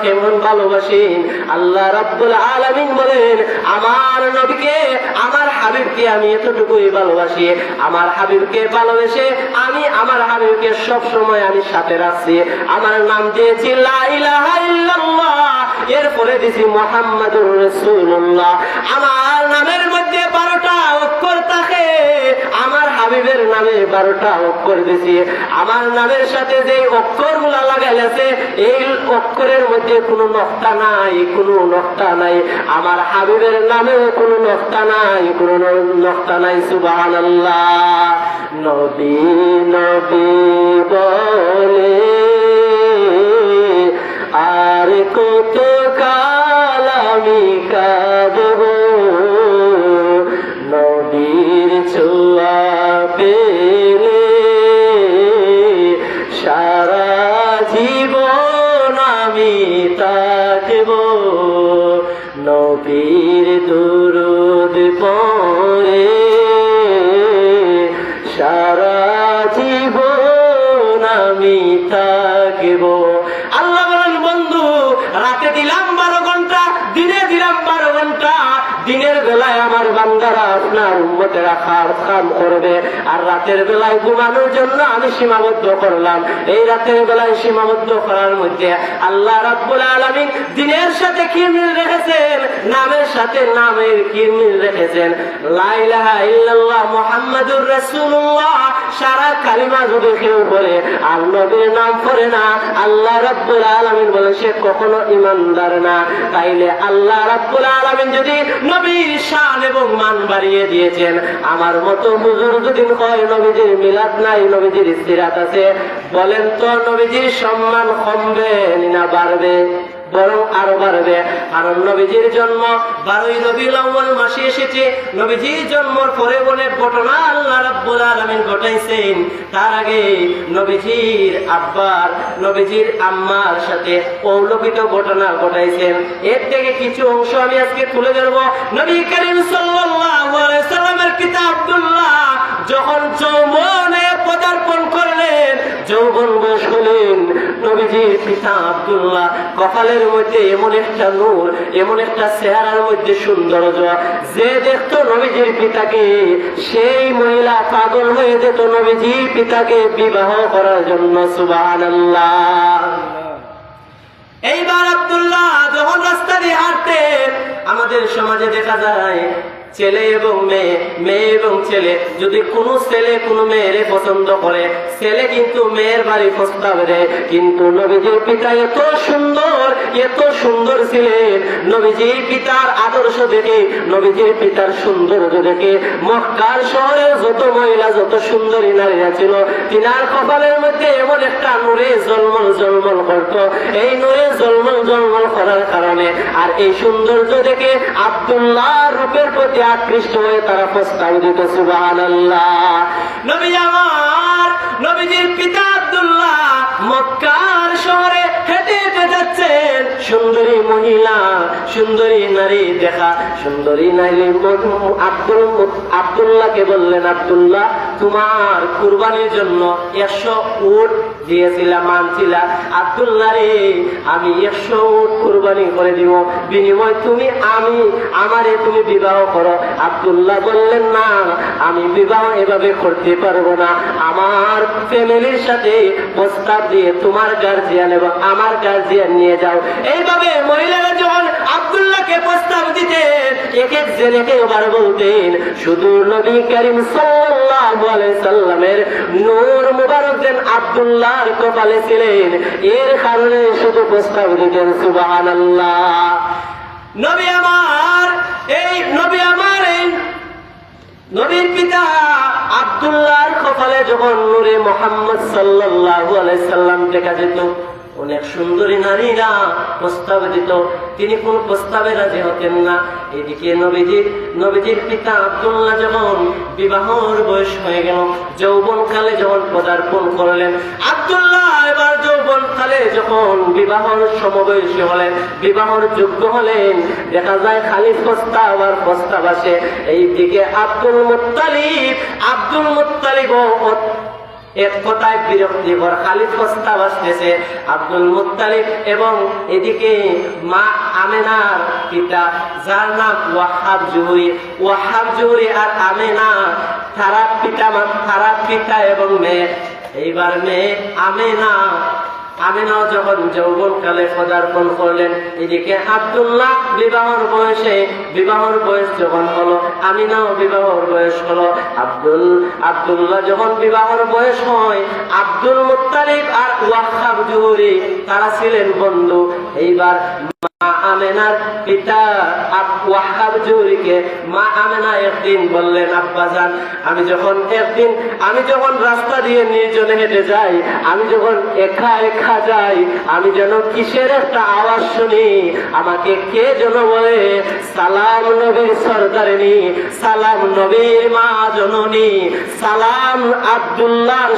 কেমন ভালোবাসেন। আল্লাহ রাব্বুল আলামিন বলেন, আমার নবীকে, আমার হাবিবকে আমি এতটুকুই ভালোবাসি। আমার হাবিবকে ভালোবেসে আমি আমার হাবিবকে সব সময় আমি সাথে রাখছি। আমার নাম দিয়েছি লা ইলাহা ইল্লাল্লাহ, এরপরে দিয়েছি মুহাম্মাদুর রাসূলুল্লাহ। আমার নামের মধ্যে 12টা অক্ষর থাকে, আমার হাবিবের নামে 12টা অক্ষর দিয়েছি। আমার নামের সাথে যে অক্ষরগুলা লাগাইছে এই অক্ষরের মধ্যে কোনো নকতা নাই, কোনো নকতা নাই। আমার হাবিবের নামে কোনো নকতা নাই, কোনো নকতা নাই। সুবহানাল্লাহ। নবী নবী বলে আর কত কাল আমি কাঁদব, নবীর ছোঁয়া পেলে সারা জীবন আমি থাকব, নবীর দুরূদ পড়ে সারা জীবন আমি থাকব। আল্লাহ বলেন, বন্ধু রাতে দিলাম 12 ঘন্টা, দিনে দিলাম 12 ঘন্টা। দিনের বেলায় আমার বান্দারা আপনার উম্মতেরা কাম করবে, আর রাতের বেলায় ঘুমানোর জন্য আমি সীমাবদ্ধ করলাম। এই রাতের বেলায় সীমাবদ্ধ করার মধ্যে আল্লাহ রাব্বুল আলামিন দিনের সাথে কি মিল রেখেছেন, নামের সাথে নামের কি মিল রেখেছেন। লা ইলাহা ইল্লাল্লাহ মুহাম্মাদুর রাসূলুল্লাহ সারা কালিমা যদি কেউ পড়ে আর নবীর নাম পড়ে না, আল্লাহ রাব্বুল আলামিন বলেন সে কখনো ঈমানদার না। তাইলে আল্লাহ রাব্বুল আলামিন যদি নবীর শান এবং মান বাড়িয়ে দিয়েছেন, আমার মতো হুজুর যদি কয় নবীজির মিলাদ নাই, নবীজির ইস্তিরাত আছে, বলেন তো নবীজির সম্মান কমবে না বাড়বে? বরং আরো বাড়বে। কারণ নবীজির জন্ম 12ই রবিউল আউয়াল মাসে এসেছে। নবীজির জন্মের পরে অনেক ঘটনা আল্লাহ রাব্বুল আলামিন ঘটাইছেন। তার আগে নবীজির আব্বার, নবীজির আম্মার সাথে অলৌকিক ঘটনা ঘটাইছেন। এর থেকে কিছু অংশ আমি আজকে তুলে ধরবো। নবী করিম সাল্লাল্লাহু আলাইহি সাল্লামের পিতা আব্দুল্লাহ যখন যৌবনে পদার্পণ করলেন, যৌবন বয়স হলেন, নবীজির পিতা আব্দুল্লাহ কপালের মধ্যে এমন একটা নূর, এমন একটা চেহারার মধ্যে সৌন্দর্য, যে দেখতো নবীজির পিতাকে সেই মহিলা পাগল হয়ে যেত নবীজির পিতাকে বিবাহ করার জন্য। সুবহানাল্লাহ। এইবার আব্দুল্লাহ যখন রাস্তা দিয়ে হাঁটতেন, আমাদের সমাজে দেখা যায় ছেলে এবং মেয়ে, মেয়ে এবং ছেলে, যদি কোনো ছেলে কোনো মেয়েরে পছন্দ করে, ছেলে কিন্তু মেয়ের বাড়ি প্রস্তাব দেয়। কিন্তু নবীজির পিতা এত সুন্দর ছিলেন, নবীজির পিতার আদর্শ দেখে, নবীজির পিতার সৌন্দর্য দেখে মক্কার শহরে যত মহিলা, যত সুন্দরী নারীরা ছিল, তিনার কপালের মধ্যে এমন একটা নূরে জলমল জলমল করত। এই নূরে জলমল জলমল করার কারণে আর এই সৌন্দর্য দেখে আব্দুল্লাহ রূপের প্রতি আকৃষ্ট হয়ে তারা প্রস্তাব দিত। সুবহানাল্লাহ। নবী আমার, নবীজির পিতা আব্দুল্লাহ মক্কার শহরে হেঁটে হেঁটে যাচ্ছেন। সুন্দরী মহিলা, সুন্দরী নারী দেখা, সুন্দরী নারী আব্দুল্লাহকে বললেন, আব্দুল্লাহ তোমার কুরবানির জন্য 100 উট দিয়েছিলাম, মানছিলা। আব্দুল্লাহ রে, আমি 100 উট কুরবানি করে দিব, বিনিময় তুমি আমারে তুমি বিবাহ করো। আব্দুল্লাহ বললেন, না, আমি বিবাহ এভাবে করতে পারবো না। আমার ফ্যামিলির সাথে প্রস্তাব দিয়ে তোমার গার্জিয়ান এবং আমার গার্জিয়ান নিয়ে যাও। এইভাবে মহিলারা যখন আব্দুল্লাহকে প্রস্তাব দিতেন, এক এক জেনেকে এবার বলতেন, শুধু নবী করিম সাল্লাল্লাহু আলাইহি সাল্লামের নূর মুবারক যেন আব্দুল্লাহর কপালে ছিলেন, এর কারণে শুধু প্রস্তাব দিতেন। সুবহানাল্লাহ। নবী আমার, এই নবীর পিতা আব্দুল্লাহর কপালে যখন নূরে মুহাম্মদ সাল্লাল্লাহু আলাইহি সাল্লাম দেখা যেত, অনেক সুন্দরী নারীরা প্রস্তাব দিত, তিনি কোন প্রস্তাবে রাজি হতেন না। এদিকে নবীজির পিতা আব্দুল্লাহ যখন বিবাহর বয়স হয়ে গেল, যৌবনকালে যখন পদার্পণ করলেন, আব্দুল্লাহ এবার যৌবনকালে যখন বিবাহর সমবয়সী হলেন, বিবাহর যোগ্য হলেন, দেখা যায় খালি প্রস্তাব আর প্রস্তাব আসে। এইদিকে আব্দুল মুত্তালিব এক কথায় বিরক্তিকর খালি প্রস্তাব আসতেছে। আব্দুল মুত্তালিব এবং এদিকে মা আমেনার পিতা যার নাম ওয়াহাব জুহরি আর আমেনা, তারা পিতা এবং মেয়ে। এইবার মেয়ে আমেনাও যখন যৌবনকালে পদার্পণ করলেন, এদিকে আব্দুল্লাহ বিবাহর বয়স যখন হলো, আমিনাও বিবাহর বয়স হলো। আব্দুল্লাহ যখন বিবাহর বয়স হয়, আব্দুল মুত্তালিব আর ওয়াহাব জুহরি তারা ছিলেন বন্ধু। এইবার মা আমেনার পিতা ওয়াহাব জুহরিকে মা আমেনা একদিন বললেন, আব্বাজান, আমি যখন রাস্তা দিয়ে নির্জনে হেঁটে যাই, আমি যখন একা যাই, আমি যেন কিসের একটা আওয়াজ শুনি, আমাকে কে যেন বলে সালাম নবীর সরদারিনী, সালাম নবীর মা জননী, সালাম আব্দুল্লাহর